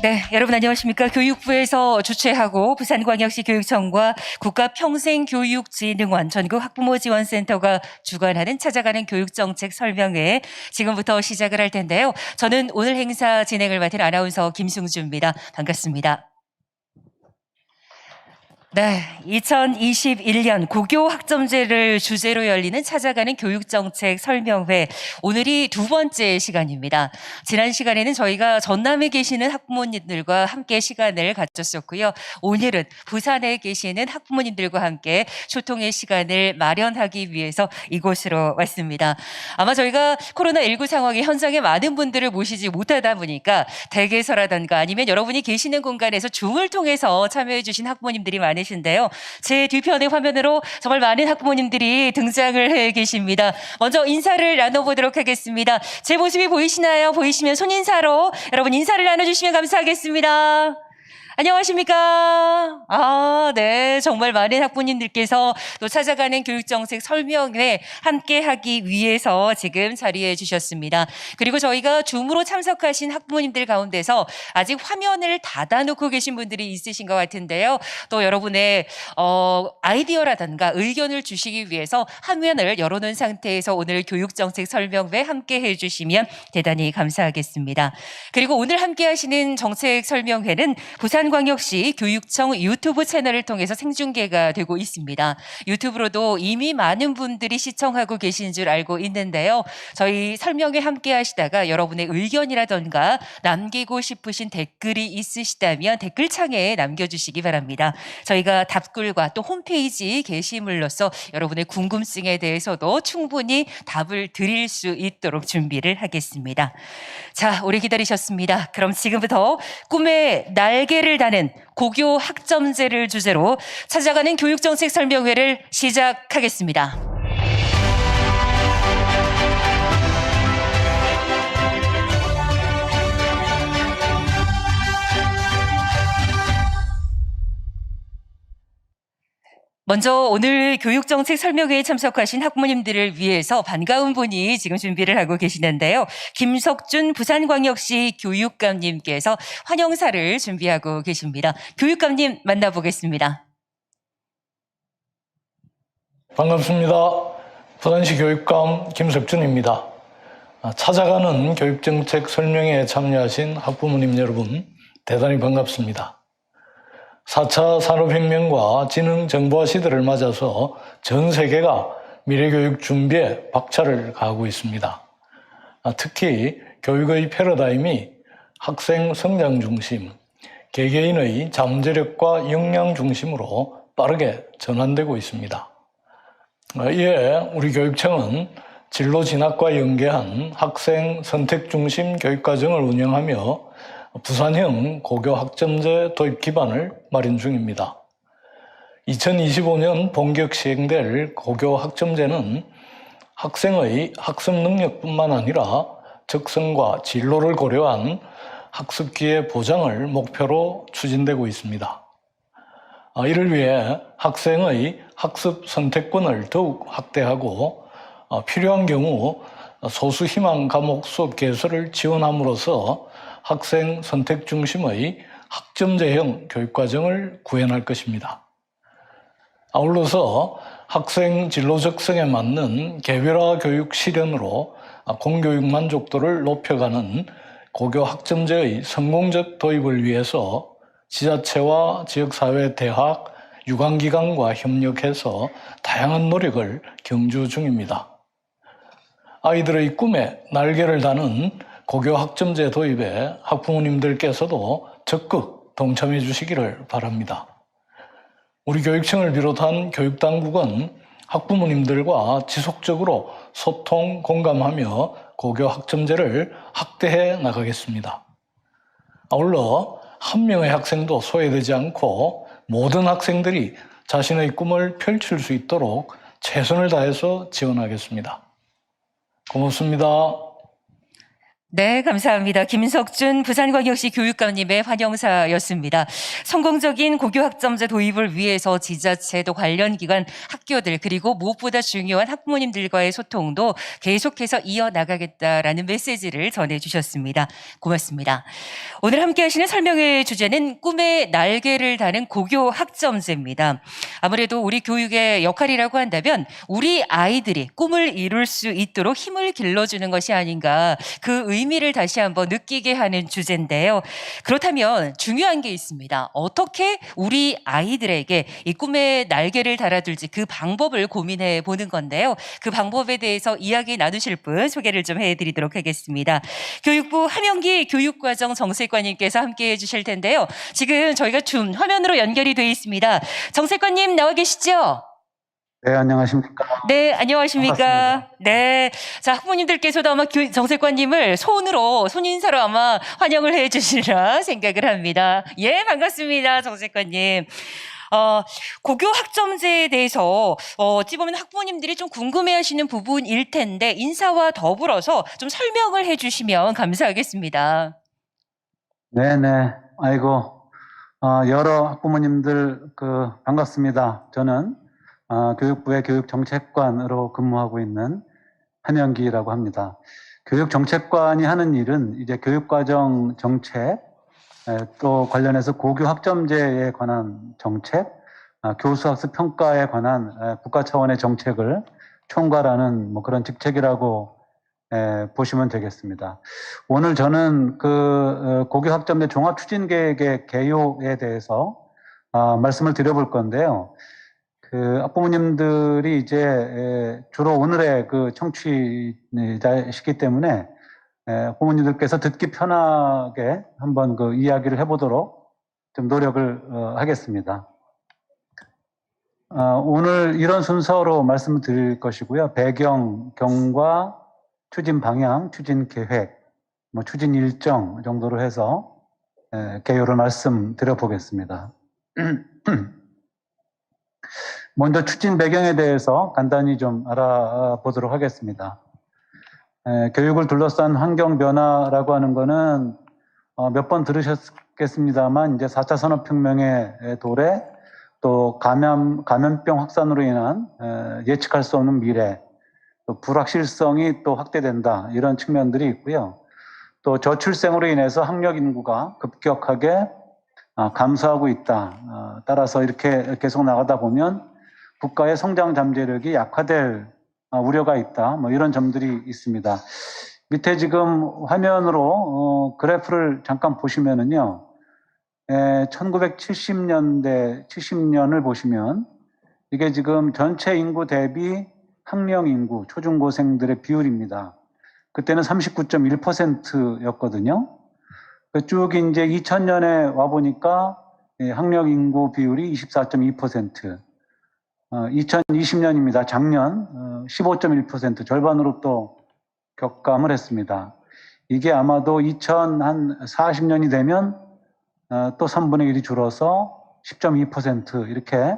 네, 여러분 안녕하십니까? 교육부에서 주최하고 부산광역시 교육청과 국가평생교육진흥원 전국학부모지원센터가 주관하는 찾아가는 교육정책 설명회 지금부터 시작을 할 텐데요. 저는 오늘 행사 진행을 맡은 아나운서 김승주입니다. 반갑습니다. 네, 2021년 고교학점제를 주제로 열리는 찾아가는 교육정책 설명회, 오늘이 두 번째 시간입니다. 지난 시간에는 저희가 전남에 계시는 학부모님들과 함께 시간을 가졌었고요. 오늘은 부산에 계시는 학부모님들과 함께 소통의 시간을 마련하기 위해서 이곳으로 왔습니다. 아마 저희가 코로나19 상황에 현장에 많은 분들을 모시지 못하다 보니까 댁에서라든가 아니면 여러분이 계시는 공간에서 줌을 통해서 참여해 주신 학부모님들이 많으신데요. 제 뒤편의 화면으로 정말 많은 학부모님들이 등장을 해 계십니다. 먼저 인사를 나눠보도록 하겠습니다. 제 모습이 보이시나요? 보이시면 손인사로 여러분 인사를 나눠주시면 감사하겠습니다. 안녕하십니까? 네. 정말 많은 학부모님들께서 또 찾아가는 교육정책 설명회 함께 하기 위해서 지금 자리해 주셨습니다. 그리고 저희가 줌으로 참석하신 학부모님들 가운데서 아직 화면을 닫아놓고 계신 분들이 있으신 것 같은데요. 또 여러분의 아이디어라든가 의견을 주시기 위해서 화면을 열어놓은 상태에서 오늘 교육정책 설명회 함께 해주시면 대단히 감사하겠습니다. 그리고 오늘 함께 하시는 정책 설명회는 부산광역시 교육청 유튜브 채널을 통해서 생중계가 되고 있습니다. 유튜브로도 이미 많은 분들이 시청하고 계신 줄 알고 있는데요. 저희 설명회 함께 하시다가 여러분의 의견이라던가 남기고 싶으신 댓글이 있으시다면 댓글창에 남겨주시기 바랍니다. 저희가 답글과 또 홈페이지 게시물로서 여러분의 궁금증에 대해서도 충분히 답을 드릴 수 있도록 준비를 하겠습니다. 자, 오래 기다리셨습니다. 그럼 지금부터 꿈의 날개를 다는 고교 학점제를 주제로 찾아가는 교육정책 설명회를 시작하겠습니다. 먼저 오늘 교육정책 설명회에 참석하신 학부모님들을 위해서 반가운 분이 지금 준비를 하고 계시는데요. 김석준 부산광역시 교육감님께서 환영사를 준비하고 계십니다. 교육감님 만나보겠습니다. 반갑습니다. 부산시 교육감 김석준입니다. 찾아가는 교육정책 설명회에 참여하신 학부모님 여러분, 대단히 반갑습니다. 4차 산업혁명과 지능정보화 시대를 맞아서 전 세계가 미래교육 준비에 박차를 가하고 있습니다. 특히 교육의 패러다임이 학생 성장 중심, 개개인의 잠재력과 역량 중심으로 빠르게 전환되고 있습니다. 이에 우리 교육청은 진로 진학과 연계한 학생 선택 중심 교육과정을 운영하며 부산형 고교 학점제 도입 기반을 마련 중입니다. 2025년 본격 시행될 고교 학점제는 학생의 학습 능력뿐만 아니라 적성과 진로를 고려한 학습 기회 보장을 목표로 추진되고 있습니다. 이를 위해 학생의 학습 선택권을 더욱 확대하고 필요한 경우 소수 희망 과목 수업 개설을 지원함으로써 학생 선택 중심의 학점제형 교육과정을 구현할 것입니다. 아울러서 학생 진로 적성에 맞는 개별화 교육 실현으로 공교육 만족도를 높여가는 고교 학점제의 성공적 도입을 위해서 지자체와 지역사회, 대학, 유관기관과 협력해서 다양한 노력을 경주 중입니다. 아이들의 꿈에 날개를 다는 고교 학점제 도입에 학부모님들께서도 적극 동참해 주시기를 바랍니다. 우리 교육청을 비롯한 교육당국은 학부모님들과 지속적으로 소통, 공감하며 고교 학점제를 확대해 나가겠습니다. 아울러 한 명의 학생도 소외되지 않고 모든 학생들이 자신의 꿈을 펼칠 수 있도록 최선을 다해서 지원하겠습니다. 고맙습니다. 네, 감사합니다. 김석준 부산광역시 교육감님의 환영사였습니다. 성공적인 고교학점제 도입을 위해서 지자체도 관련 기관, 학교들 그리고 무엇보다 중요한 학부모님들과의 소통도 계속해서 이어나가겠다라는 메시지를 전해주셨습니다. 고맙습니다. 오늘 함께 하시는 설명의 주제는 꿈의 날개를 다는 고교학점제입니다. 아무래도 우리 교육의 역할이라고 한다면 우리 아이들이 꿈을 이룰 수 있도록 힘을 길러주는 것이 아닌가, 그 의미를 다시 한번 느끼게 하는 주제인데요. 그렇다면 중요한 게 있습니다. 어떻게 우리 아이들에게 이 꿈의 날개를 달아둘지 그 방법을 고민해 보는 건데요. 그 방법에 대해서 이야기 나누실 분 소개를 좀 해드리도록 하겠습니다. 교육부 함영기 교육과정 정책관님께서 함께해 주실 텐데요. 지금 저희가 줌 화면으로 연결이 되어 있습니다. 정책관님 나와 계시죠? 네, 안녕하십니까. 네, 안녕하십니까. 반갑습니다. 네. 자, 학부모님들께서도 아마 정책관님을 손인사로 아마 환영을 해 주시리라 생각을 합니다. 예, 반갑습니다. 정책관님. 고교 학점제에 대해서 어찌 보면 학부모님들이 좀 궁금해 하시는 부분일 텐데 인사와 더불어서 좀 설명을 해 주시면 감사하겠습니다. 네네. 아이고, 여러 학부모님들, 반갑습니다. 저는, 교육부의 교육정책관으로 근무하고 있는 한영기라고 합니다. 교육정책관이 하는 일은 이제 교육과정 정책, 또 관련해서 고교 학점제에 관한 정책, 교수학습 평가에 관한 국가 차원의 정책을 총괄하는 뭐 그런 직책이라고 보시면 되겠습니다. 오늘 저는 고교 학점제 종합추진계획의 개요에 대해서 말씀을 드려볼 건데요. 학부모님들이 이제 주로 오늘의 청취자시기 때문에 부모님들께서 듣기 편하게 한번 이야기를 해보도록 좀 노력을 하겠습니다. 오늘 이런 순서로 말씀을 드릴 것이고요. 배경, 경과, 추진 방향, 추진 계획, 추진 일정 정도로 해서 개요를 말씀드려 보겠습니다. 먼저 추진 배경에 대해서 간단히 좀 알아보도록 하겠습니다. 교육을 둘러싼 환경 변화라고 하는 거는 몇 번 들으셨겠습니다만 이제 4차 산업혁명의 도래, 또 감염병 확산으로 인한 예측할 수 없는 미래, 또 불확실성이 또 확대된다, 이런 측면들이 있고요. 또 저출생으로 인해서 학력 인구가 급격하게 감소하고 있다. 따라서 이렇게 계속 나가다 보면 국가의 성장 잠재력이 약화될 우려가 있다. 이런 점들이 있습니다. 밑에 지금 화면으로 그래프를 잠깐 보시면은요, 1970년대, 70년을 보시면 이게 지금 전체 인구 대비 학령 인구, 초중고생들의 비율입니다. 그때는 39.1%였거든요. 쭉 이제 2000년에 와보니까 학령 인구 비율이 24.2%, 2020년입니다. 작년 15.1%, 절반으로 또 격감을 했습니다. 이게 아마도 2040년이 되면 또 3분의 1이 줄어서 10.2% 이렇게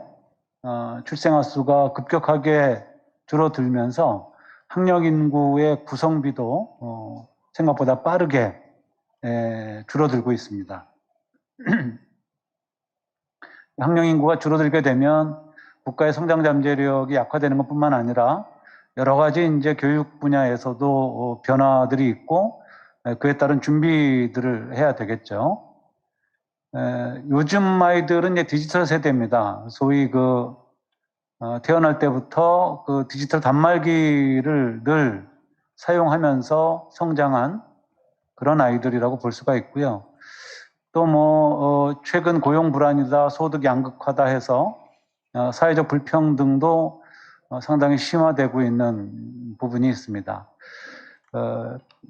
출생아 수가 급격하게 줄어들면서 학령 인구의 구성비도 생각보다 빠르게 줄어들고 있습니다. 학령 인구가 줄어들게 되면 국가의 성장 잠재력이 약화되는 것뿐만 아니라 여러 가지 이제 교육 분야에서도 변화들이 있고 그에 따른 준비들을 해야 되겠죠. 요즘 아이들은 이제 디지털 세대입니다. 소위 태어날 때부터 디지털 단말기를 늘 사용하면서 성장한 그런 아이들이라고 볼 수가 있고요. 또 최근 고용 불안이다, 소득 양극화다 해서 사회적 불평등도 상당히 심화되고 있는 부분이 있습니다.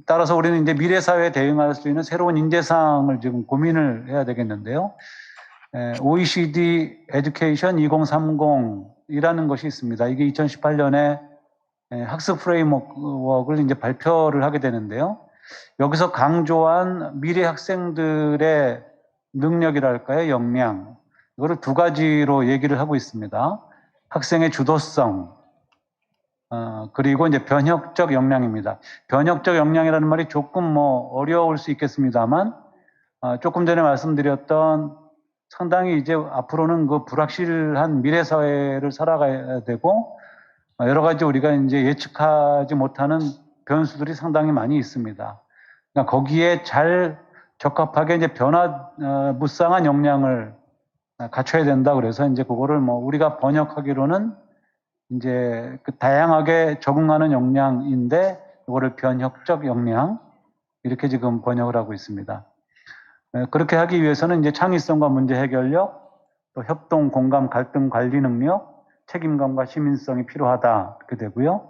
따라서 우리는 이제 미래 사회에 대응할 수 있는 새로운 인재상을 지금 고민을 해야 되겠는데요. OECD 에듀케이션 2030이라는 것이 있습니다. 이게 2018년에 학습 프레임워크를 이제 발표를 하게 되는데요. 여기서 강조한 미래 학생들의 능력이랄까요, 역량, 이거를 두 가지로 얘기를 하고 있습니다. 학생의 주도성, 그리고 이제 변혁적 역량입니다. 변혁적 역량이라는 말이 조금 어려울 수 있겠습니다만, 조금 전에 말씀드렸던 상당히 이제 앞으로는 그 불확실한 미래 사회를 살아가야 되고, 여러 가지 우리가 이제 예측하지 못하는 변수들이 상당히 많이 있습니다. 그러니까 거기에 잘 적합하게 이제 무쌍한 역량을 갖춰야 된다. 그래서 이제 그거를 우리가 번역하기로는 이제 그 다양하게 적응하는 역량인데, 이거를 변혁적 역량, 이렇게 지금 번역을 하고 있습니다. 그렇게 하기 위해서는 이제 창의성과 문제 해결력, 또 협동, 공감, 갈등 관리 능력, 책임감과 시민성이 필요하다. 이렇게 되고요.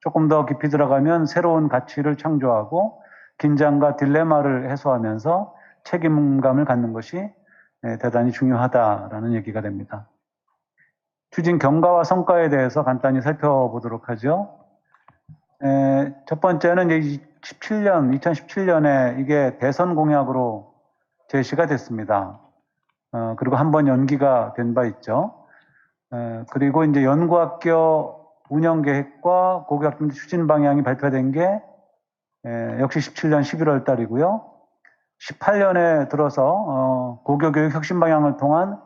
조금 더 깊이 들어가면 새로운 가치를 창조하고 긴장과 딜레마를 해소하면서 책임감을 갖는 것이 대단히 중요하다라는 얘기가 됩니다. 추진 경과와 성과에 대해서 간단히 살펴보도록 하죠. 첫 번째는 이제 2017년에 이게 대선 공약으로 제시가 됐습니다. 그리고 한번 연기가 된 바 있죠. 그리고 이제 연구학교 운영 계획과 고교학점 추진 방향이 발표된 게 역시 17년 11월 달이고요. 18년에 들어서 고교교육 혁신 방향을 통한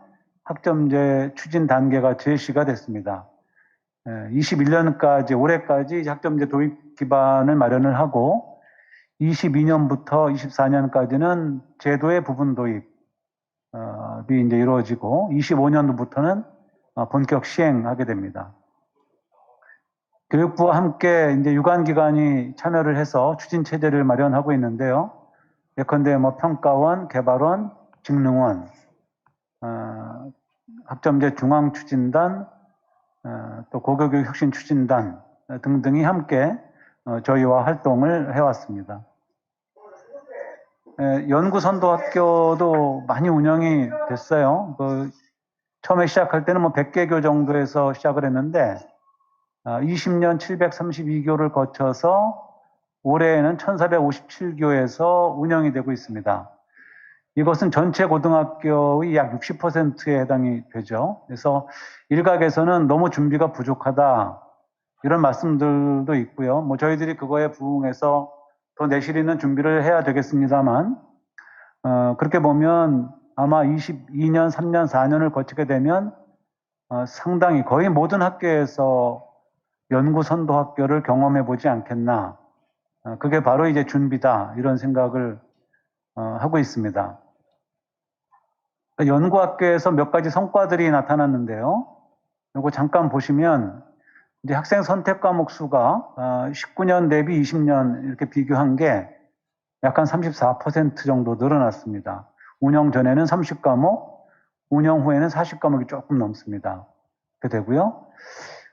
학점제 추진 단계가 제시가 됐습니다. 21년까지, 올해까지 이제 학점제 도입 기반을 마련을 하고 22년부터 24년까지는 제도의 부분 도입이 이제 이루어지고 25년도부터는 본격 시행하게 됩니다. 교육부와 함께 이제 유관기관이 참여를 해서 추진 체제를 마련하고 있는데요. 예컨대 평가원, 개발원, 직능원, 학점제 중앙추진단, 또 고교교육 혁신추진단 등등이 함께 저희와 활동을 해왔습니다. 연구선도학교도 많이 운영이 됐어요. 처음에 시작할 때는 100개교 정도에서 시작을 했는데 20년 732교를 거쳐서 올해에는 1457교에서 운영이 되고 있습니다. 이것은 전체 고등학교의 약 60%에 해당이 되죠. 그래서 일각에서는 너무 준비가 부족하다, 이런 말씀들도 있고요. 저희들이 그거에 부응해서 더 내실 있는 준비를 해야 되겠습니다만, 그렇게 보면 아마 22년, 3년, 4년을 거치게 되면 상당히 거의 모든 학교에서 연구선도 학교를 경험해 보지 않겠나. 그게 바로 이제 준비다, 이런 생각을 하고 있습니다. 연구학교에서 몇 가지 성과들이 나타났는데요. 이거 잠깐 보시면 이제 학생 선택 과목 수가 19년 대비 20년 이렇게 비교한 게 약간 34% 정도 늘어났습니다. 운영 전에는 30과목, 운영 후에는 40과목이 조금 넘습니다. 그렇게 되고요.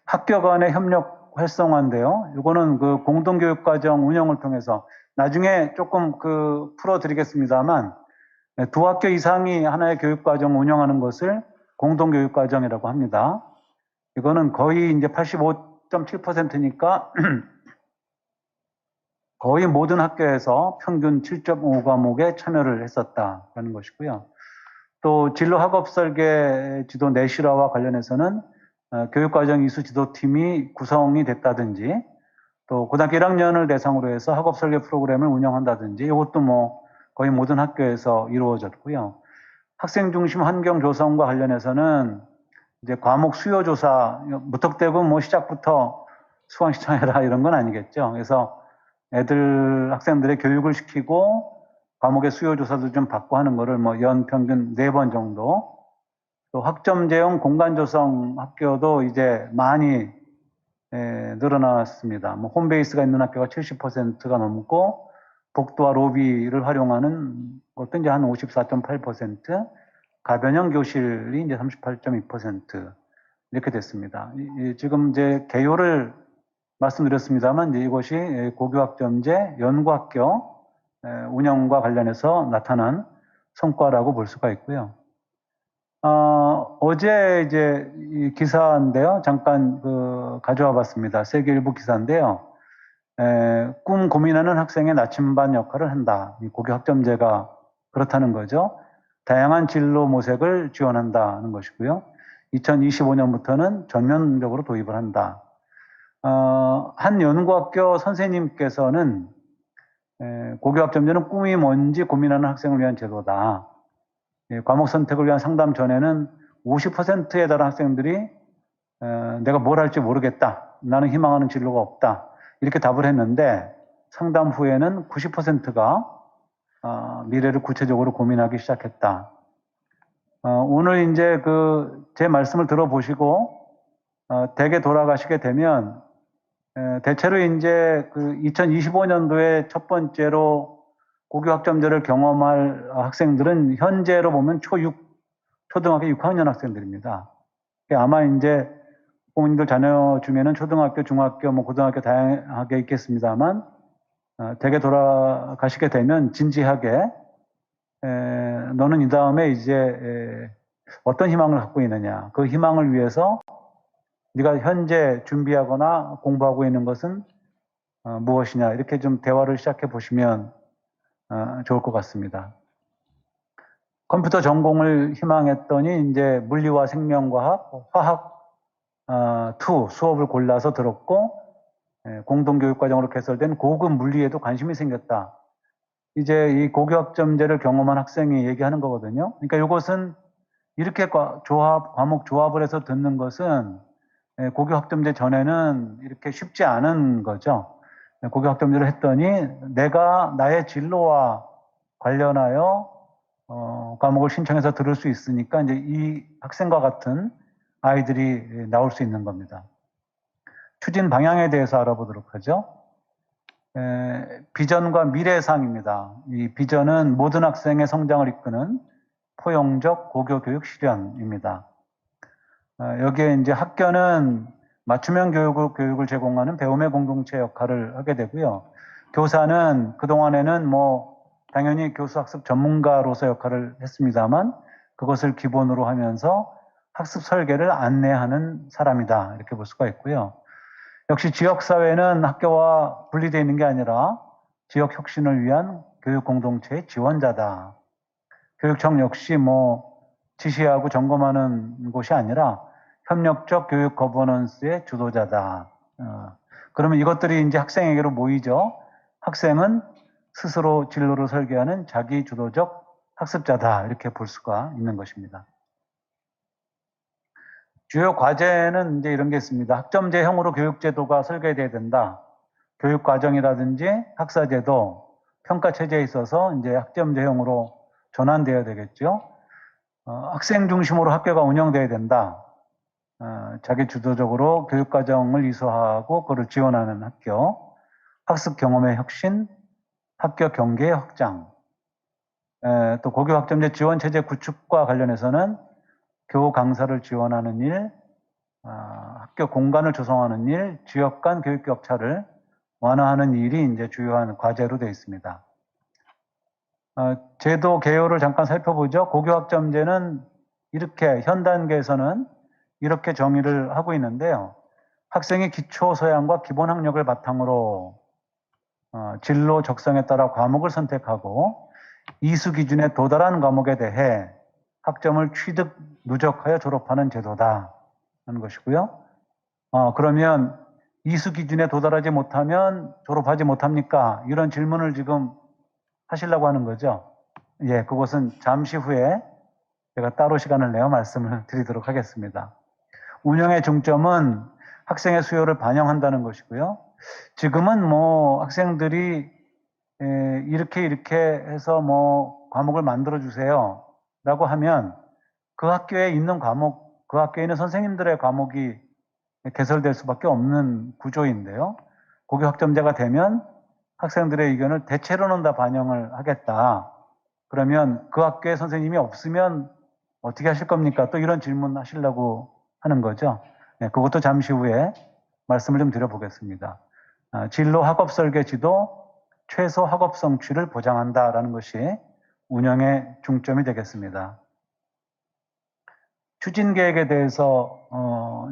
학교 간의 협력 활성화인데요. 이거는 그 공동교육과정 운영을 통해서 나중에 조금 풀어드리겠습니다만, 두 학교 이상이 하나의 교육과정 운영하는 것을 공동교육과정이라고 합니다. 이거는 거의 이제 85.7%니까 거의 모든 학교에서 평균 7.5과목에 참여를 했었다라는 것이고요. 또 진로 학업 설계 지도 내실화와 관련해서는 교육과정 이수 지도팀이 구성이 됐다든지, 또 고등학교 1학년을 대상으로 해서 학업 설계 프로그램을 운영한다든지, 이것도 거의 모든 학교에서 이루어졌고요. 학생 중심 환경 조성과 관련해서는 이제 과목 수요 조사, 무턱대고 시작부터 수강 신청해라 이런 건 아니겠죠. 그래서 학생들의 교육을 시키고 과목의 수요 조사도 좀 받고 하는 거를 연 평균 4번 정도. 또 학점제형 공간 조성 학교도 이제 많이 늘어났습니다. 홈베이스가 있는 학교가 70%가 넘고, 복도와 로비를 활용하는 것도 이제 한 54.8%, 가변형 교실이 이제 38.2% 이렇게 됐습니다. 지금 이제 개요를 말씀드렸습니다만, 이제 이것이 고교학점제 연구학교 운영과 관련해서 나타난 성과라고 볼 수가 있고요. 어제 이제 이 기사인데요. 잠깐 가져와 봤습니다. 세계일보 기사인데요. 꿈 고민하는 학생의 나침반 역할을 한다. 이 고교 학점제가 그렇다는 거죠. 다양한 진로 모색을 지원한다는 것이고요. 2025년부터는 전면적으로 도입을 한다. 한 연구학교 선생님께서는 고교학점제는 꿈이 뭔지 고민하는 학생을 위한 제도다. 과목 선택을 위한 상담 전에는 50%에 달하는 학생들이 내가 뭘 할지 모르겠다. 나는 희망하는 진로가 없다. 이렇게 답을 했는데 상담 후에는 90%가 미래를 구체적으로 고민하기 시작했다. 오늘 이제 제 말씀을 들어보시고 댁에 돌아가시게 되면 대체로 이제 2025년도에 첫 번째로 고교학점제를 경험할 학생들은 현재로 보면 초등학교 6학년 학생들입니다. 아마 이제 부모님들 자녀 중에는 초등학교, 중학교, 고등학교 다양하게 있겠습니다만 댁에 돌아가시게 되면 진지하게 너는 이 다음에 이제 어떤 희망을 갖고 있느냐, 그 희망을 위해서 네가 현재 준비하거나 공부하고 있는 것은 무엇이냐, 이렇게 좀 대화를 시작해 보시면 좋을 것 같습니다. 컴퓨터 전공을 희망했더니 이제 물리와 생명과학, 화학 2 수업을 골라서 들었고 공동교육과정으로 개설된 고급 물리에도 관심이 생겼다. 이제 이 고교학점제를 경험한 학생이 얘기하는 거거든요. 그러니까 이것은 이렇게 과목 조합을 해서 듣는 것은 고교학점제 전에는 이렇게 쉽지 않은 거죠. 고교학점제를 했더니 내가 나의 진로와 관련하여 과목을 신청해서 들을 수 있으니까 이제 이 학생과 같은 아이들이 나올 수 있는 겁니다. 추진 방향에 대해서 알아보도록 하죠. 비전과 미래상입니다. 이 비전은 모든 학생의 성장을 이끄는 포용적 고교 교육 실현입니다. 여기에 이제 학교는 맞춤형 교육을 제공하는 배움의 공동체 역할을 하게 되고요. 교사는 그동안에는 당연히 교수 학습 전문가로서 역할을 했습니다만 그것을 기본으로 하면서 학습 설계를 안내하는 사람이다. 이렇게 볼 수가 있고요. 역시 지역사회는 학교와 분리되어 있는 게 아니라 지역 혁신을 위한 교육 공동체의 지원자다. 교육청 역시 지시하고 점검하는 곳이 아니라 협력적 교육 거버넌스의 주도자다. 그러면 이것들이 이제 학생에게로 모이죠. 학생은 스스로 진로를 설계하는 자기 주도적 학습자다. 이렇게 볼 수가 있는 것입니다. 주요 과제는 이제 이런 게 있습니다. 학점제형으로 교육제도가 설계돼야 된다. 교육과정이라든지 학사제도, 평가체제에 있어서 이제 학점제형으로 전환되어야 되겠죠. 학생 중심으로 학교가 운영돼야 된다. 자기 주도적으로 교육과정을 이수하고 그를 지원하는 학교, 학습 경험의 혁신, 학교 경계의 확장, 또 고교학점제 지원체제 구축과 관련해서는 교우 강사를 지원하는 일, 학교 공간을 조성하는 일, 지역 간 교육 격차를 완화하는 일이 이제 주요한 과제로 되어 있습니다. 제도 개요를 잠깐 살펴보죠. 고교학점제는 이렇게 현 단계에서는 이렇게 정의를 하고 있는데요. 학생의 기초 소양과 기본 학력을 바탕으로 진로 적성에 따라 과목을 선택하고 이수 기준에 도달한 과목에 대해 학점을 취득 누적하여 졸업하는 제도다 하는 것이고요. 그러면 이수 기준에 도달하지 못하면 졸업하지 못합니까? 이런 질문을 지금 하시려고 하는 거죠. 예, 그것은 잠시 후에 제가 따로 시간을 내어 말씀을 드리도록 하겠습니다. 운영의 중점은 학생의 수요를 반영한다는 것이고요. 지금은 학생들이 이렇게 해서 과목을 만들어 주세요 라고 하면 그 학교에 있는 과목, 그 학교에 있는 선생님들의 과목이 개설될 수밖에 없는 구조인데요. 고교학점제가 되면 학생들의 의견을 대체로는 다 반영을 하겠다. 그러면 그 학교에 선생님이 없으면 어떻게 하실 겁니까? 또 이런 질문 하시려고 하는 거죠. 네, 그것도 잠시 후에 말씀을 좀 드려보겠습니다. 진로 학업 설계 지도 최소 학업 성취를 보장한다라는 것이 운영의 중점이 되겠습니다. 추진 계획에 대해서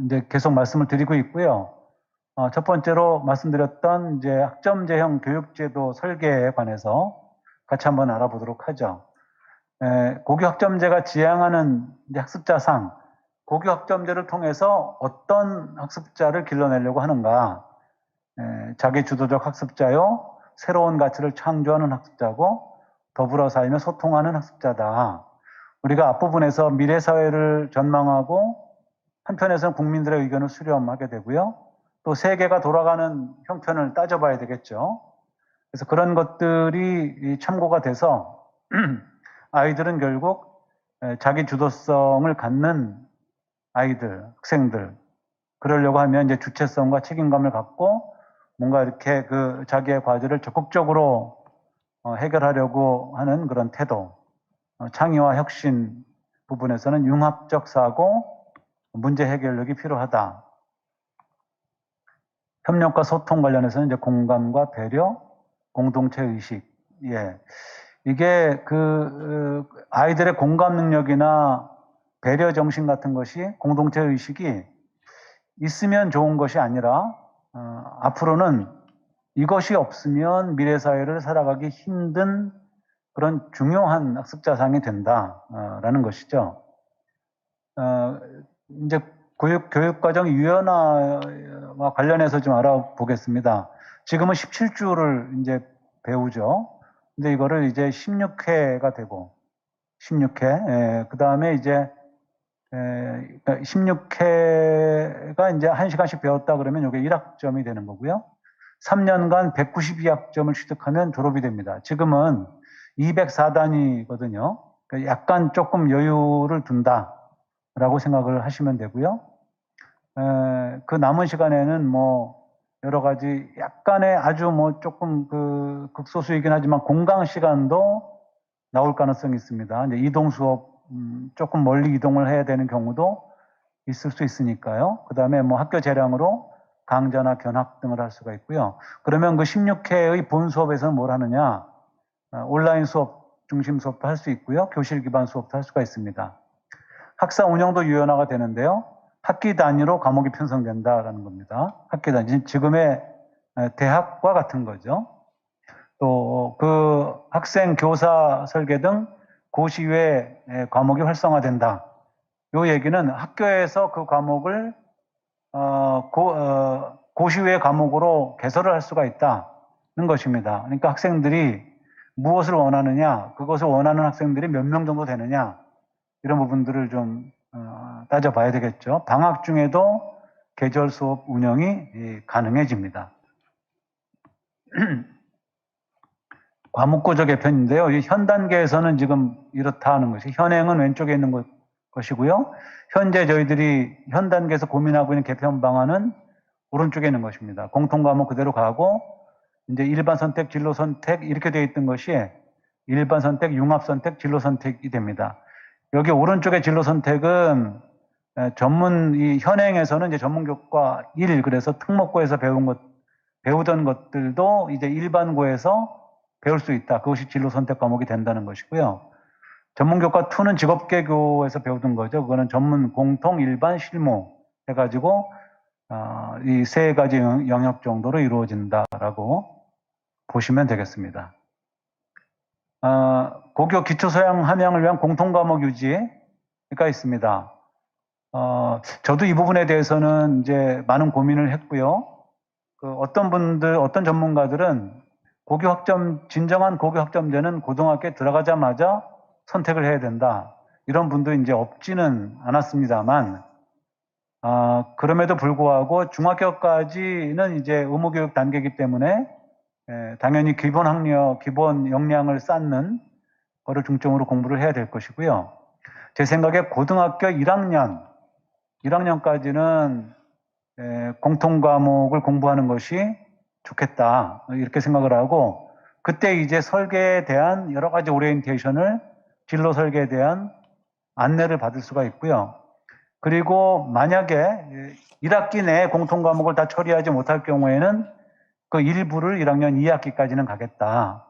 이제 계속 말씀을 드리고 있고요. 첫 번째로 말씀드렸던 이제 학점제형 교육제도 설계에 관해서 같이 한번 알아보도록 하죠. 고교학점제가 지향하는 이제 학습자상 고교 학점제를 통해서 어떤 학습자를 길러내려고 하는가. 자기 주도적 학습자요, 새로운 가치를 창조하는 학습자고 더불어 살며 소통하는 학습자다. 우리가 앞부분에서 미래 사회를 전망하고 한편에서는 국민들의 의견을 수렴하게 되고요. 또 세계가 돌아가는 형편을 따져봐야 되겠죠. 그래서 그런 것들이 참고가 돼서 아이들은 결국 자기 주도성을 갖는 아이들, 학생들, 그러려고 하면 이제 주체성과 책임감을 갖고 뭔가 이렇게 그 자기의 과제를 적극적으로 해결하려고 하는 그런 태도, 창의와 혁신 부분에서는 융합적 사고, 문제 해결력이 필요하다. 협력과 소통 관련해서는 이제 공감과 배려, 공동체 의식. 예. 이게 그 아이들의 공감 능력이나 배려 정신 같은 것이, 공동체 의식이 있으면 좋은 것이 아니라 앞으로는 이것이 없으면 미래 사회를 살아가기 힘든 그런 중요한 학습자상이 된다라는 것이죠. 이제 교육과정 유연화와 관련해서 좀 알아보겠습니다. 지금은 17주를 이제 배우죠. 근데 이거를 이제 16회가 되고, 16회, 그 다음에 이제 16회가 이제 1시간씩 배웠다 그러면 이게 1학점이 되는 거고요. 3년간 192학점을 취득하면 졸업이 됩니다. 지금은 204단위거든요. 그러니까 약간 조금 여유를 둔다라고 생각을 하시면 되고요. 그 남은 시간에는 뭐 여러 가지 약간의 아주 뭐 조금 그 극소수이긴 하지만 공강 시간도 나올 가능성이 있습니다. 이제 이동 수업 조금 멀리 이동을 해야 되는 경우도 있을 수 있으니까요. 그 다음에 뭐 학교 재량으로 강좌나 견학 등을 할 수가 있고요. 그러면 그 16회의 본 수업에서는 뭘 하느냐? 온라인 수업 중심 수업도 할 수 있고요. 교실 기반 수업도 할 수가 있습니다. 학사 운영도 유연화가 되는데요. 학기 단위로 과목이 편성된다라는 겁니다. 학기 단위, 지금의 대학과 같은 거죠. 또 그 학생 교사 설계 등 고시 외 과목이 활성화된다. 이 얘기는 학교에서 그 과목을 고시 외 과목으로 개설을 할 수가 있다는 것입니다. 그러니까 학생들이 무엇을 원하느냐, 그것을 원하는 학생들이 몇 명 정도 되느냐, 이런 부분들을 좀 따져봐야 되겠죠. 방학 중에도 계절 수업 운영이 가능해집니다. 과목구조 개편인데요. 현 단계에서는 지금 이렇다 하는 것이, 현행은 왼쪽에 있는 것이고요. 현재 저희들이 현 단계에서 고민하고 있는 개편 방안은 오른쪽에 있는 것입니다. 공통과목 그대로 가고, 이제 일반 선택, 진로 선택 이렇게 되어 있던 것이 일반 선택, 융합 선택, 진로 선택이 됩니다. 여기 오른쪽의 진로 선택은 이 현행에서는 이제 전문교과 1, 그래서 특목고에서 배우던 것들도 이제 일반고에서 배울 수 있다. 그것이 진로 선택 과목이 된다는 것이고요. 전문교과 2는 직업계교에서 배우던 거죠. 그거는 전문, 공통, 일반, 실무 해가지고 이 세 가지 영역 정도로 이루어진다라고 보시면 되겠습니다. 고교 기초소양 함양을 위한 공통과목 유지가 있습니다. 저도 이 부분에 대해서는 이제 많은 고민을 했고요. 어떤 전문가들은 진정한 고교 학점제는 고등학교에 들어가자마자 선택을 해야 된다. 이런 분도 이제 없지는 않았습니다만, 그럼에도 불구하고 중학교까지는 이제 의무교육 단계이기 때문에 당연히 기본 학력, 기본 역량을 쌓는 거를 중점으로 공부를 해야 될 것이고요. 제 생각에 고등학교 1학년까지는 공통과목을 공부하는 것이 좋겠다, 이렇게 생각을 하고, 그때 이제 설계에 대한 여러 가지 오리엔테이션을, 진로 설계에 대한 안내를 받을 수가 있고요. 그리고 만약에 1학기 내에 공통과목을 다 처리하지 못할 경우에는 그 일부를 1학년 2학기까지는 가겠다.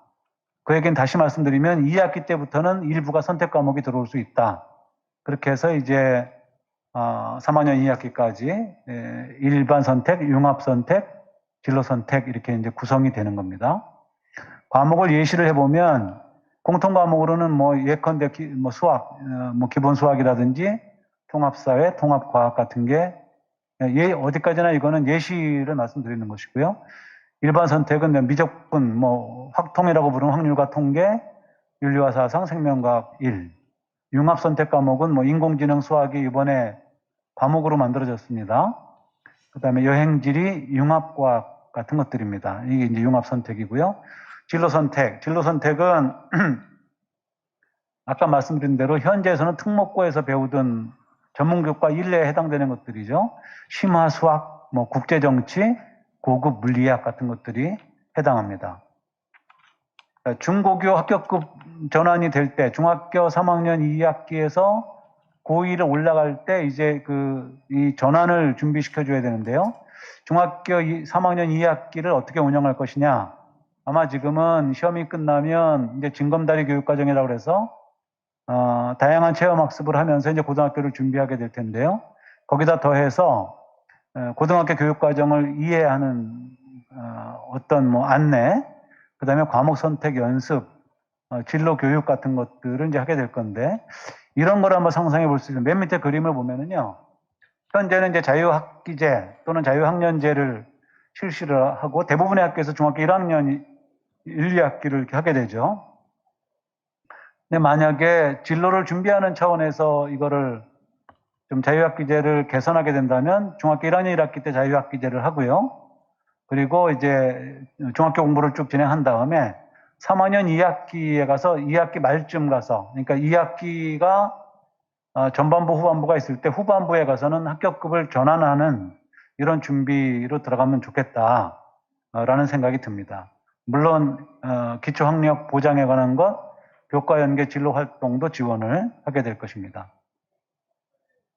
그 얘기는 다시 말씀드리면 2학기 때부터는 일부가 선택 과목이 들어올 수 있다. 그렇게 해서 이제 3학년 2학기까지 일반 선택, 융합 선택, 진로 선택 이렇게 이제 구성이 되는 겁니다. 과목을 예시를 해보면 공통 과목으로는 뭐 예컨대 수학, 뭐 기본 수학이라든지 통합사회, 통합과학 같은 게 어디까지나 이거는 예시를 말씀드리는 것이고요. 일반 선택은 미적분, 확통이라고 부르는 확률과 통계, 윤리와 사상, 생명과학 1. 융합 선택 과목은 인공지능, 수학이 이번에 과목으로 만들어졌습니다. 그 다음에 여행지리, 융합과학 같은 것들입니다. 이게 이제 융합 선택이고요. 진로 선택은 아까 말씀드린 대로 현재에서는 특목고에서 배우던 전문교과 1례에 해당되는 것들이죠. 심화 수학, 국제정치, 고급 물리학 같은 것들이 해당합니다. 중고교 합격급 전환이 될 때, 중학교 3학년 2학기에서 고2를 올라갈 때 이제 이 전환을 준비시켜 줘야 되는데요. 중학교 3학년 2학기를 어떻게 운영할 것이냐. 아마 지금은 시험이 끝나면 이제 징검다리 교육과정이라고 해서 다양한 체험학습을 하면서 이제 고등학교를 준비하게 될 텐데요. 거기다 더해서 고등학교 교육과정을 이해하는 어떤 안내, 그 다음에 과목 선택 연습, 진로 교육 같은 것들을 이제 하게 될 건데, 이런 걸 한번 상상해 볼 수 있어요. 맨 밑에 그림을 보면은요, 현재는 이제 자유학기제 또는 자유학년제를 실시를 하고, 대부분의 학교에서 중학교 1학년 1, 2학기를 이렇게 하게 되죠. 근데 만약에 진로를 준비하는 차원에서 이거를 좀 자유학기제를 개선하게 된다면 중학교 1학년 1학기 때 자유학기제를 하고요. 그리고 이제 중학교 공부를 쭉 진행한 다음에 3학년 2학기에 가서 2학기 말쯤 가서, 그러니까 2학기가 전반부 후반부가 있을 때 후반부에 가서는 합격급을 전환하는 이런 준비로 들어가면 좋겠다라는 생각이 듭니다. 물론 기초학력 보장에 관한 것, 교과 연계 진로 활동도 지원을 하게 될 것입니다.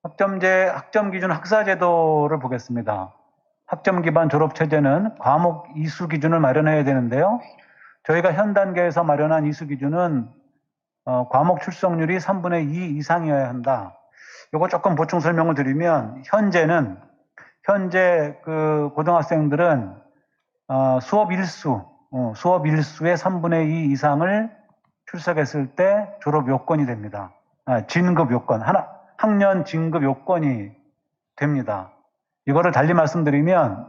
학점 기준 학사 제도를 보겠습니다. 학점 기반 졸업 체제는 과목 이수 기준을 마련해야 되는데요. 저희가 현 단계에서 마련한 이수 기준은 과목 출석률이 3분의 2 이상이어야 한다. 이거 조금 보충 설명을 드리면 현재 그 고등학생들은 수업 일수의 3분의 2 이상을 출석했을 때 졸업 요건이 됩니다. 진급 요건, 학년 진급 요건이 됩니다. 이거를 달리 말씀드리면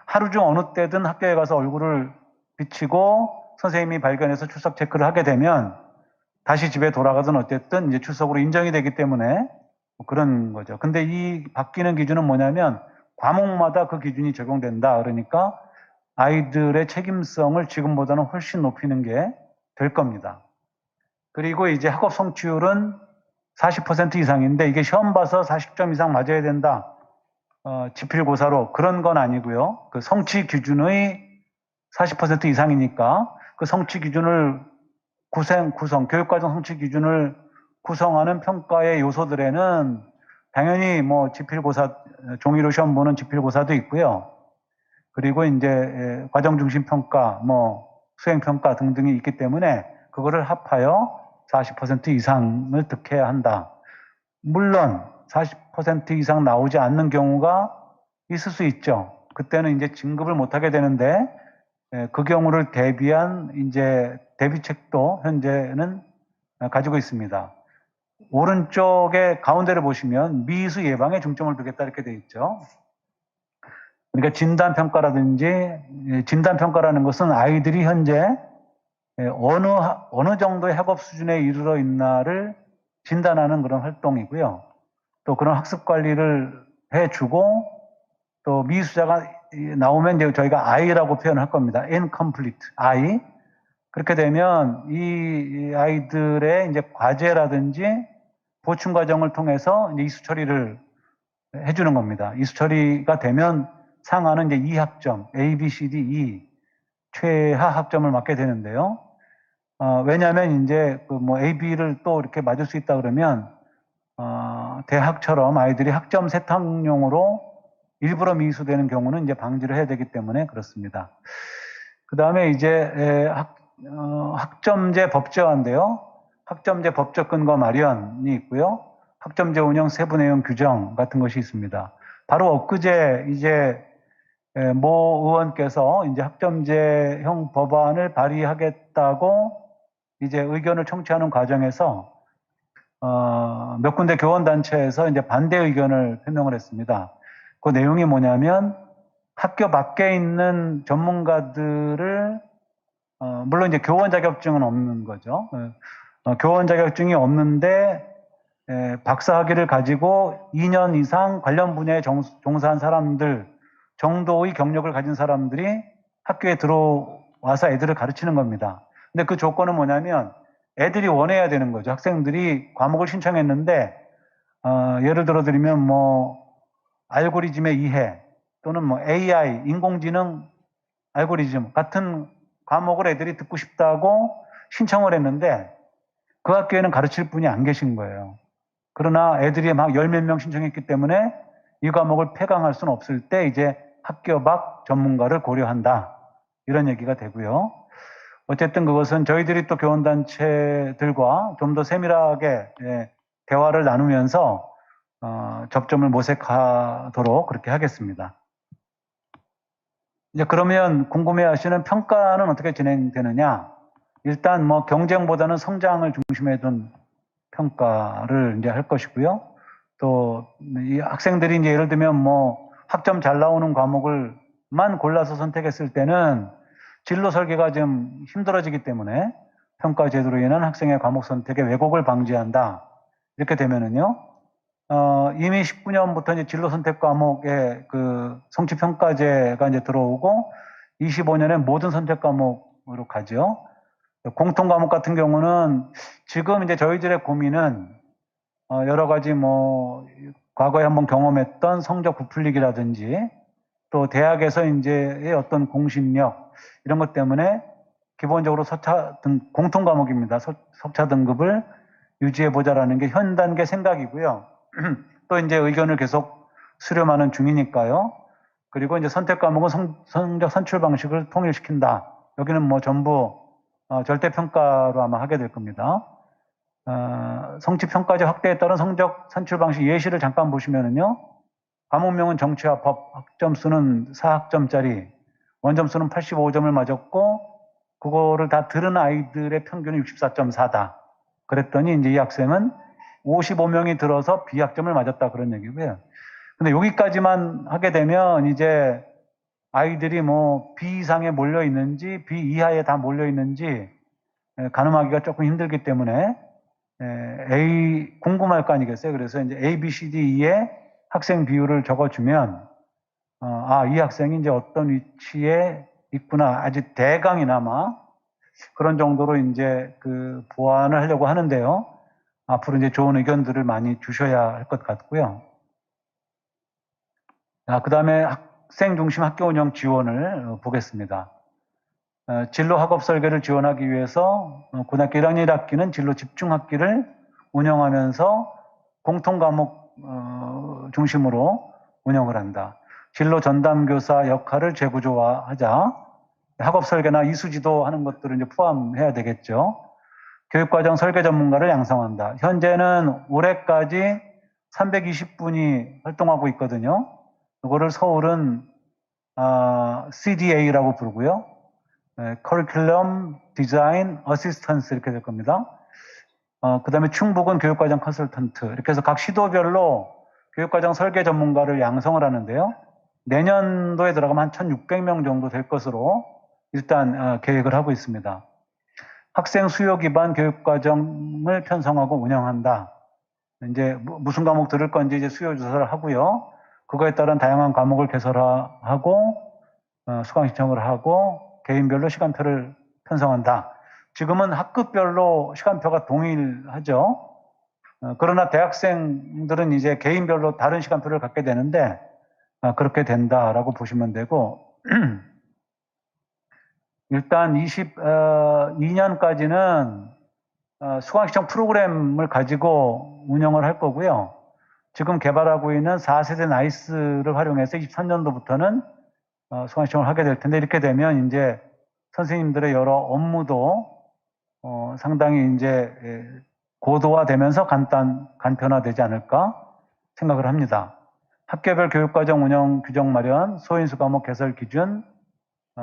하루 중 어느 때든 학교에 가서 얼굴을 비치고 선생님이 발견해서 출석 체크를 하게 되면 다시 집에 돌아가든 어쨌든 이제 출석으로 인정이 되기 때문에 그런 거죠. 근데 이 바뀌는 기준은 뭐냐면 과목마다 그 기준이 적용된다. 그러니까 아이들의 책임성을 지금보다는 훨씬 높이는 게 될 겁니다. 그리고 이제 학업 성취율은 40% 이상인데 이게 시험 봐서 40점 이상 맞아야 된다. 지필고사로 그런 건 아니고요. 그 성취 기준의 40% 이상이니까 그 성취 기준을 교육과정 성취 기준을 구성하는 평가의 요소들에는 당연히 지필고사, 종이로 시험 보는 지필고사도 있고요. 그리고 이제 과정중심 평가, 수행평가 등등이 있기 때문에 그거를 합하여 40% 이상을 득해야 한다. 물론 40% 이상 나오지 않는 경우가 있을 수 있죠. 그때는 이제 진급을 못하게 되는데 그 경우를 대비한 이제 대비책도 현재는 가지고 있습니다. 오른쪽에 가운데를 보시면 미수 예방에 중점을 두겠다 이렇게 되어 있죠. 그러니까 진단평가라는 것은 아이들이 현재 어느 정도의 학업 수준에 이르러 있나를 진단하는 그런 활동이고요. 또 그런 학습 관리를 해주고 또 미수자가 나오면 이제 저희가 I라고 표현할 겁니다. incomplete, I. 그렇게 되면 이 아이들의 이제 과제라든지 보충 과정을 통해서 이제 이수 처리를 해주는 겁니다. 이수 처리가 되면 상하는 이제 2학점, A, B, C, D, E 최하 학점을 맞게 되는데요. 왜냐하면 이제 A, B를 또 이렇게 맞을 수 있다 그러면 대학처럼 아이들이 학점 세탁용으로 일부러 미수되는 경우는 이제 방지를 해야 되기 때문에 그렇습니다. 그 다음에 이제 학점제 법제화인데요. 학점제 법적 근거 마련이 있고요. 학점제 운영 세부 내용 규정 같은 것이 있습니다. 바로 엊그제 이제 모 의원께서 이제 학점제형 법안을 발의하겠다고 이제 의견을 청취하는 과정에서 몇 군데 교원단체에서 이제 반대 의견을 표명을 했습니다. 그 내용이 뭐냐면 학교 밖에 있는 전문가들을 물론 이제 교원 자격증은 없는 거죠. 교원 자격증이 없는데 박사 학위를 가지고 2년 이상 관련 분야에 종사한 사람들 정도의 경력을 가진 사람들이 학교에 들어와서 애들을 가르치는 겁니다. 근데 그 조건은 뭐냐면 애들이 원해야 되는 거죠. 학생들이 과목을 신청했는데 예를 들어 드리면 뭐 알고리즘의 이해 또는 뭐 AI, 인공지능 알고리즘 같은 과목을 애들이 듣고 싶다고 신청을 했는데 그 학교에는 가르칠 분이 안 계신 거예요. 그러나 애들이 막 열 몇 명 신청했기 때문에 이 과목을 폐강할 수는 없을 때 이제 학교 밖 전문가를 고려한다. 이런 얘기가 되고요. 어쨌든 그것은 저희들이 또 교원단체들과 좀 더 세밀하게 대화를 나누면서 접점을 모색하도록 그렇게 하겠습니다. 이제 그러면 궁금해하시는 평가는 어떻게 진행되느냐? 일단 뭐 경쟁보다는 성장을 중심에 둔 평가를 이제 할 것이고요. 또 이 학생들이 이제 예를 들면 뭐 학점 잘 나오는 과목을만 골라서 선택했을 때는 진로 설계가 좀 힘들어지기 때문에 평가 제도로 인한 학생의 과목 선택의 왜곡을 방지한다. 이렇게 되면은요. 이미 19년부터 이제 진로 선택 과목에 그 성취 평가제가 이제 들어오고 25년에 모든 선택 과목으로 가죠. 공통 과목 같은 경우는 지금 이제 저희들의 고민은 여러 가지 뭐 과거에 한번 경험했던 성적 부풀리기라든지 또 대학에서 이제의 어떤 공신력 이런 것 때문에 기본적으로 공통 과목입니다. 석차 등급을 유지해 보자라는 게 현 단계 생각이고요. 또 이제 의견을 계속 수렴하는 중이니까요. 그리고 이제 선택 과목은 성적 산출 방식을 통일시킨다. 여기는 뭐 전부 절대 평가로 아마 하게 될 겁니다. 성취 평가제 확대에 따른 성적 산출 방식 예시를 잠깐 보시면은요. 과목명은 정치와 법, 학점수는 4학점짜리, 원점수는 85점을 맞았고 그거를 다 들은 아이들의 평균은 64.4다. 그랬더니 이제 이 학생은 55명이 들어서 B학점을 맞았다 그런 얘기고요. 근데 여기까지만 하게 되면 이제 아이들이 뭐 B 이상에 몰려 있는지 B 이하에 다 몰려 있는지 가늠하기가 조금 힘들기 때문에 A 궁금할 거 아니겠어요? 그래서 이제 A, B, C, D, E의 학생 비율을 적어주면 이 학생이 이제 어떤 위치에 있구나 아주 대강이나마 그런 정도로 이제 그 보완을 하려고 하는데요. 앞으로 이제 좋은 의견들을 많이 주셔야 할 것 같고요. 그 다음에 학생 중심 학교 운영 지원을 보겠습니다. 진로 학업 설계를 지원하기 위해서 고등학교 1학년 1학기는 진로 집중 학기를 운영하면서 공통 과목 중심으로 운영을 한다. 진로 전담 교사 역할을 재구조화하자. 학업 설계나 이수지도 하는 것들을 이제 포함해야 되겠죠. 교육과정 설계 전문가를 양성한다. 현재는 올해까지 320분이 활동하고 있거든요. 이거를 서울은 CDA라고 부르고요. Curriculum Design Assistance 이렇게 될 겁니다. 그 다음에 충북은 교육과정 컨설턴트 이렇게 해서 각 시도별로 교육과정 설계 전문가를 양성을 하는데요. 내년도에 들어가면 한 1,600명 정도 될 것으로 일단 계획을 하고 있습니다. 학생 수요 기반 교육과정을 편성하고 운영한다. 이제 무슨 과목 들을 건지 이제 수요 조사를 하고요. 그거에 따른 다양한 과목을 개설하고 수강 신청을 하고 개인별로 시간표를 편성한다. 지금은 학급별로 시간표가 동일하죠. 그러나 대학생들은 이제 개인별로 다른 시간표를 갖게 되는데 그렇게 된다라고 보시면 되고 일단 22년까지는 수강 신청 프로그램을 가지고 운영을 할 거고요. 지금 개발하고 있는 4세대 나이스를 활용해서 23년도부터는 수강 신청을 하게 될 텐데 이렇게 되면 이제 선생님들의 여러 업무도 상당히 이제 고도화되면서 간편화되지 않을까 생각을 합니다. 학교별 교육과정 운영 규정 마련, 소인수 과목 개설 기준,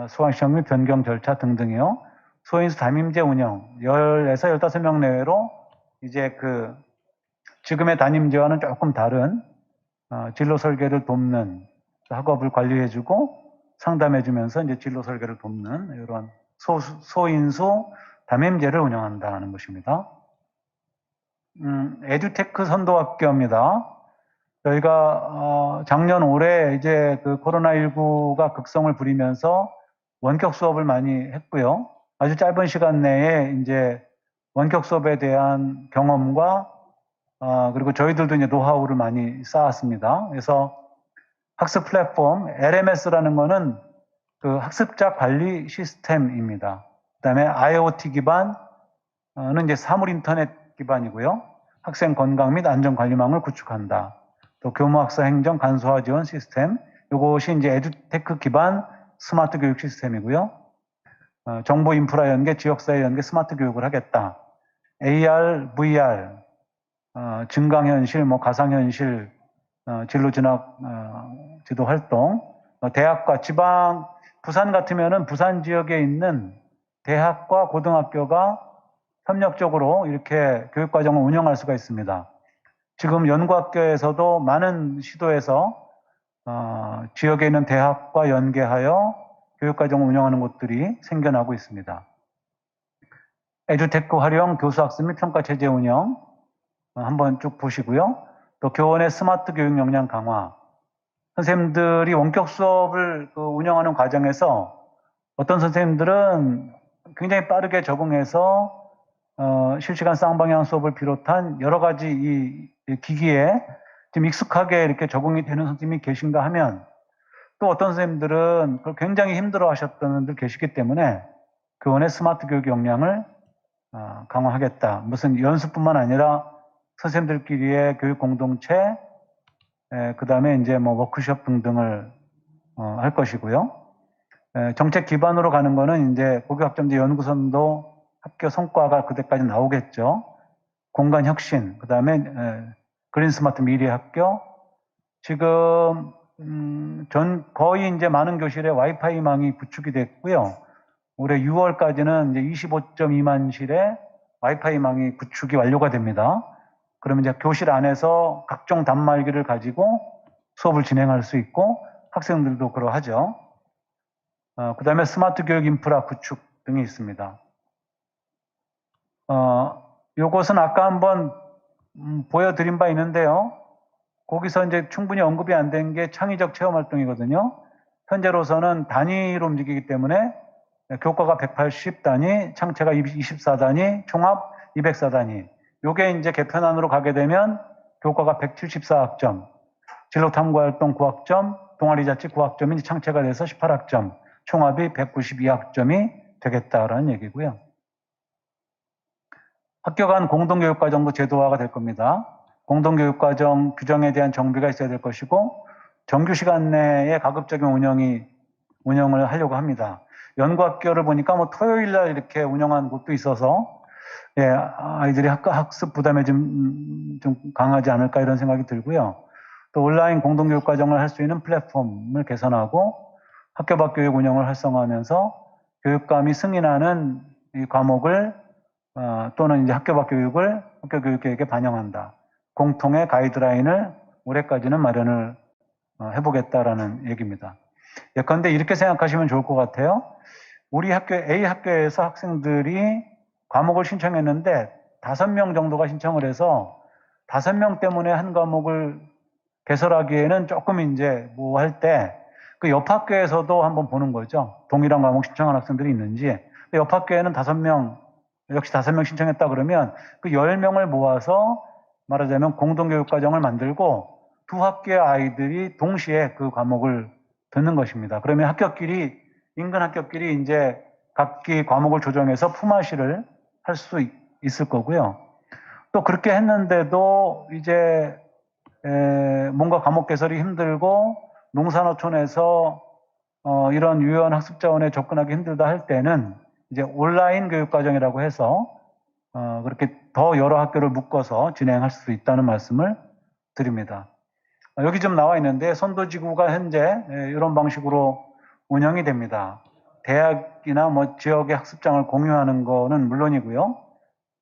수강 신청 및 변경 절차 등등이요. 소인수 담임제 운영 10에서 15명 내외로 이제 그 지금의 담임제와는 조금 다른 진로 설계를 돕는 학업을 관리해주고 상담해주면서 이제 진로 설계를 돕는 이런 소인수 담임제를 운영한다는 것입니다. 에듀테크 선도학교입니다. 저희가 작년 올해 이제 그 코로나19가 극성을 부리면서 원격 수업을 많이 했고요. 아주 짧은 시간 내에 이제 원격 수업에 대한 경험과 그리고 저희들도 이제 노하우를 많이 쌓았습니다. 그래서 학습 플랫폼 LMS라는 거는 그 학습자 관리 시스템입니다. 그다음에 IoT 기반은 이제 사물 인터넷 기반이고요. 학생 건강 및 안전 관리망을 구축한다. 또 교무학사 행정 간소화 지원 시스템, 이것이 이제 에듀테크 기반 스마트 교육 시스템이고요. 정보 인프라 연계, 지역사회 연계 스마트 교육을 하겠다. AR, VR, 증강현실, 가상현실, 진로 진학 지도 활동, 대학과 지방, 부산 같으면은 부산 지역에 있는 대학과 고등학교가 협력적으로 이렇게 교육과정을 운영할 수가 있습니다. 지금 연구학교에서도 많은 시도에서 지역에 있는 대학과 연계하여 교육과정을 운영하는 곳들이 생겨나고 있습니다. 에듀테크 활용, 교수학습 및 평가체제 운영 한번 쭉 보시고요. 또 교원의 스마트 교육 역량 강화. 선생님들이 원격 수업을 운영하는 과정에서 어떤 선생님들은 굉장히 빠르게 적응해서 실시간 쌍방향 수업을 비롯한 여러 가지 이 기기에 좀 익숙하게 이렇게 적응이 되는 선생님이 계신가 하면 또 어떤 선생님들은 그걸 굉장히 힘들어 하셨던 분들 계시기 때문에 교원의 스마트 교육 역량을 강화하겠다. 무슨 연수뿐만 아니라 선생님들끼리의 교육 공동체, 그 다음에 이제 워크숍 등등을 할 것이고요. 정책 기반으로 가는 거는 이제 고교학점제 연구선도 학교 성과가 그때까지 나오겠죠. 공간 혁신, 그 다음에 그린 스마트 미래 학교. 지금 거의 이제 많은 교실에 와이파이망이 구축이 됐고요. 올해 6월까지는 이제 25.2만 실에 와이파이망이 구축이 완료가 됩니다. 그러면 이제 교실 안에서 각종 단말기를 가지고 수업을 진행할 수 있고 학생들도 그러하죠. 그 다음에 스마트 교육 인프라 구축 등이 있습니다. 요것은 아까 한번 보여드린 바 있는데요. 거기서 이제 충분히 언급이 안 된 게 창의적 체험 활동이거든요. 현재로서는 단위로 움직이기 때문에 교과가 180단위, 창체가 24단위, 총합 204단위. 요게 이제 개편안으로 가게 되면 교과가 174학점, 진로탐구활동 9학점, 동아리자치 9학점이 창체가 돼서 18학점, 총합이 192학점이 되겠다라는 얘기고요. 학교 간 공동교육과정도 제도화가 될 겁니다. 공동교육과정 규정에 대한 정비가 있어야 될 것이고 정규 시간 내에 가급적인 운영을 하려고 합니다. 연구학교를 보니까 토요일 날 이렇게 운영한 곳도 있어서 아이들이 학습 부담에 좀 강하지 않을까 이런 생각이 들고요. 또 온라인 공동교육과정을 할 수 있는 플랫폼을 개선하고 학교 밖 교육 운영을 활성화하면서 교육감이 승인하는 이 과목을 또는 이제 학교 밖 교육을 학교 교육계획에 반영한다. 공통의 가이드라인을 올해까지는 마련을 해보겠다라는 얘기입니다. 예컨대 이렇게 생각하시면 좋을 것 같아요. 우리 학교 A 학교에서 학생들이 과목을 신청했는데 5명 정도가 신청을 해서 5명 때문에 한 과목을 개설하기에는 조금 이제 할 때 그 옆 학교에서도 한번 보는 거죠. 동일한 과목 신청한 학생들이 있는지. 옆 학교에는 5명, 역시 5명 신청했다 그러면 그 10명을 모아서 말하자면 공동교육과정을 만들고 두 학교의 아이들이 동시에 그 과목을 듣는 것입니다. 그러면 인근 학교끼리 이제 각기 과목을 조정해서 품앗이를 할 수 있을 거고요. 또 그렇게 했는데도 이제 뭔가 과목 개설이 힘들고 농산어촌에서 이런 유효한 학습 자원에 접근하기 힘들다 할 때는 이제 온라인 교육과정이라고 해서 그렇게 더 여러 학교를 묶어서 진행할 수 있다는 말씀을 드립니다. 여기 좀 나와 있는데 선도지구가 현재 이런 방식으로 운영이 됩니다. 대학이나 지역의 학습장을 공유하는 거는 물론이고요.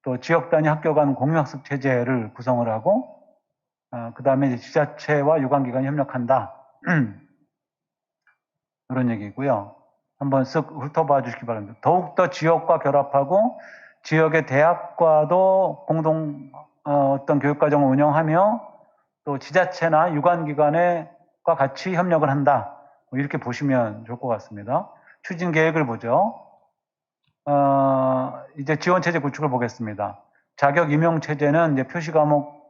또 지역 단위 학교 간 공유학습 체제를 구성을 하고 그 다음에 지자체와 유관기관이 협력한다. 그런 얘기고요. 한번 쓱 훑어봐 주시기 바랍니다. 더욱더 지역과 결합하고 지역의 대학과도 공동 어떤 교육과정을 운영하며 또 지자체나 유관기관과 같이 협력을 한다. 이렇게 보시면 좋을 것 같습니다. 추진 계획을 보죠. 이제 지원체제 구축을 보겠습니다. 자격 임용 체제는 이제 표시 과목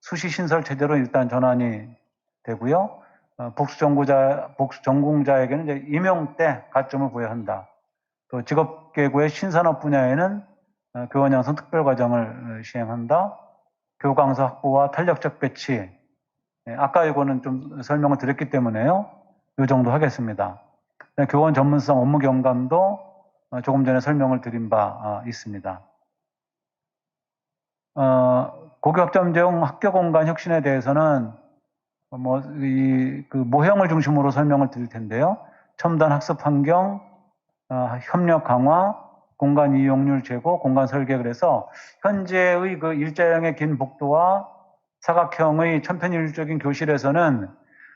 수시 신설 체제로 일단 전환이 되고요. 복수 전공자에게는 이제 임용 때 가점을 부여한다. 또 직업계고의 신산업 분야에는 교원 양성 특별 과정을 시행한다. 교강서 확보와 탄력적 배치. 아까 이거는 좀 설명을 드렸기 때문에요. 이 정도 하겠습니다. 교원 전문성 업무 경감도 조금 전에 설명을 드린 바 있습니다. 고교학점제형 학교 공간 혁신에 대해서는 그 모형을 중심으로 설명을 드릴 텐데요. 첨단 학습 환경, 협력 강화, 공간 이용률 제고, 공간 설계. 그래서 현재의 그 일자형의 긴 복도와 사각형의 천편일률적인 교실에서는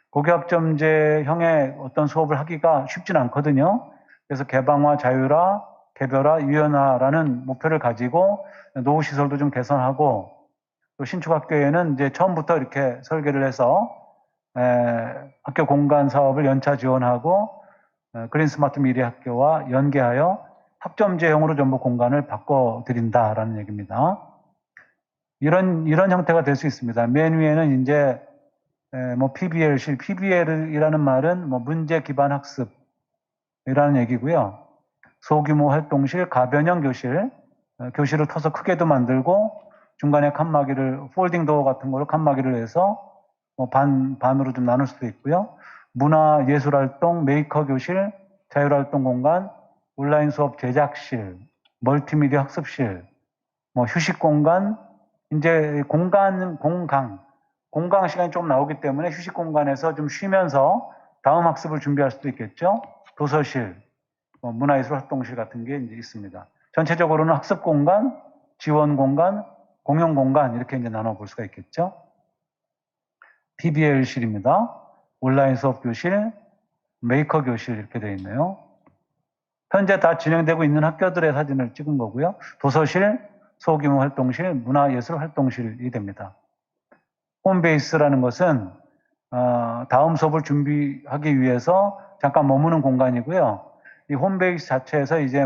고교학점제형의 어떤 수업을 하기가 쉽진 않거든요. 그래서 개방화, 자율화, 개별화, 유연화라는 목표를 가지고 노후 시설도 좀 개선하고 또 신축 학교에는 이제 처음부터 이렇게 설계를 해서 학교 공간 사업을 연차 지원하고 그린 스마트 미래 학교와 연계하여 학점제형으로 전부 공간을 바꿔드린다라는 얘기입니다. 이런 형태가 될 수 있습니다. 맨 위에는 이제 PBL실, PBL이라는 말은 문제 기반 학습이라는 얘기고요. 소규모 활동실, 가변형 교실, 교실을 터서 크게도 만들고 중간에 칸막이를 폴딩 도어 같은 걸로 칸막이를 해서 반으로 좀 나눌 수도 있고요. 문화 예술 활동, 메이커 교실, 자율활동 공간, 온라인 수업 제작실, 멀티미디어 학습실, 휴식 공간, 이제 공강 시간이 좀 나오기 때문에 휴식 공간에서 좀 쉬면서 다음 학습을 준비할 수도 있겠죠. 도서실, 문화예술 활동실 같은 게 이제 있습니다. 전체적으로는 학습 공간, 지원 공간, 공용 공간 이렇게 이제 나눠볼 수가 있겠죠. PBL실입니다. 온라인 수업 교실, 메이커 교실 이렇게 되어 있네요. 현재 다 진행되고 있는 학교들의 사진을 찍은 거고요. 도서실, 소규모 활동실, 문화예술 활동실이 됩니다. 홈베이스라는 것은 다음 수업을 준비하기 위해서 잠깐 머무는 공간이고요. 이 홈베이스 자체에서 이제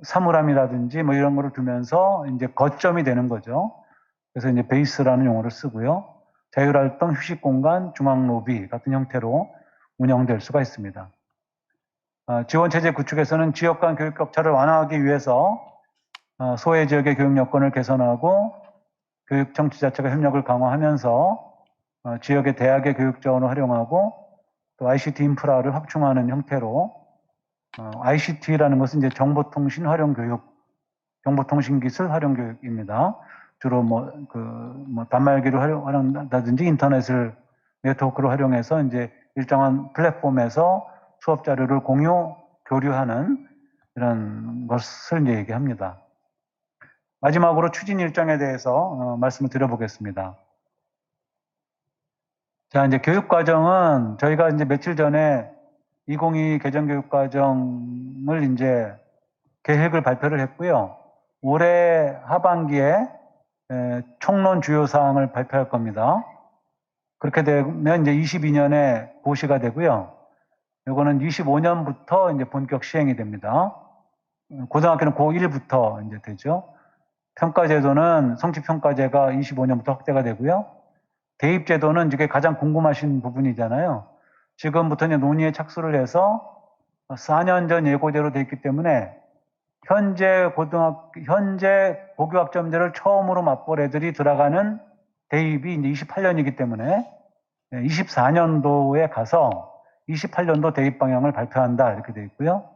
사물함이라든지 이런 거를 두면서 이제 거점이 되는 거죠. 그래서 이제 베이스라는 용어를 쓰고요. 자율활동, 휴식 공간, 중앙 로비 같은 형태로 운영될 수가 있습니다. 지원체제 구축에서는 지역 간 교육 격차를 완화하기 위해서 소외 지역의 교육 여건을 개선하고 교육청 지자체가 협력을 강화하면서 지역의 대학의 교육 자원을 활용하고 또 ICT 인프라를 확충하는 형태로 ICT라는 것은 이제 정보통신 활용 교육, 정보통신 기술 활용 교육입니다. 주로 단말기를 활용한다든지 인터넷을 네트워크를 활용해서 이제 일정한 플랫폼에서 수업 자료를 교류하는 이런 것을 이제 얘기합니다. 마지막으로 추진 일정에 대해서 말씀을 드려보겠습니다. 자, 이제 교육과정은 저희가 이제 며칠 전에 2022 개정교육과정을 이제 계획을 발표를 했고요. 올해 하반기에 총론 주요 사항을 발표할 겁니다. 그렇게 되면 이제 22년에 고시가 되고요. 이거는 25년부터 이제 본격 시행이 됩니다. 고등학교는 고1부터 이제 되죠. 평가제도는 성취평가제가 25년부터 확대가 되고요. 대입제도는 이게 가장 궁금하신 부분이잖아요. 지금부터 이제 논의에 착수를 해서 4년 전 예고제로 돼 있기 때문에 현재 고교학점제를 처음으로 맛볼 애들이 들어가는 대입이 이제 28년이기 때문에 24년도에 가서 28년도 대입 방향을 발표한다 이렇게 돼 있고요.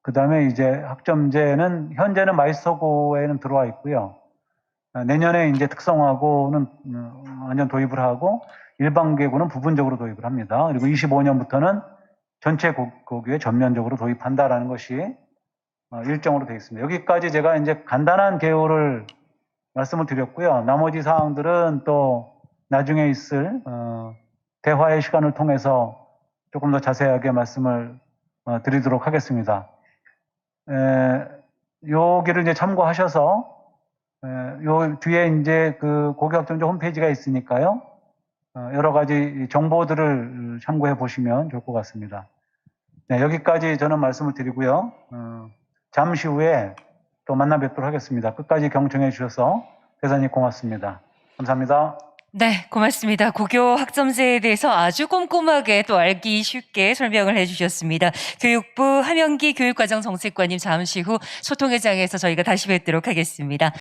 그 다음에 이제 학점제는 현재는 마이스터고에는 들어와 있고요. 내년에 이제 특성화고는 완전 도입을 하고 일반계고는 부분적으로 도입을 합니다. 그리고 25년부터는 전체 고교에 전면적으로 도입한다라는 것이 일정으로 되어 있습니다. 여기까지 제가 이제 간단한 개요를 말씀을 드렸고요. 나머지 사항들은 또 나중에 있을 대화의 시간을 통해서 조금 더 자세하게 말씀을 드리도록 하겠습니다. 여기를 이제 참고하셔서 요 뒤에 이제 그 고교학점제 홈페이지가 있으니까요. 여러 가지 정보들을 참고해 보시면 좋을 것 같습니다. 네, 여기까지 저는 말씀을 드리고요. 잠시 후에 또 만나 뵙도록 하겠습니다. 끝까지 경청해 주셔서 대단히 고맙습니다. 감사합니다. 네, 고맙습니다. 고교 학점제에 대해서 아주 꼼꼼하게 또 알기 쉽게 설명을 해주셨습니다. 교육부 함영기 교육과정정책관님 잠시 후 소통회장에서 저희가 다시 뵙도록 하겠습니다.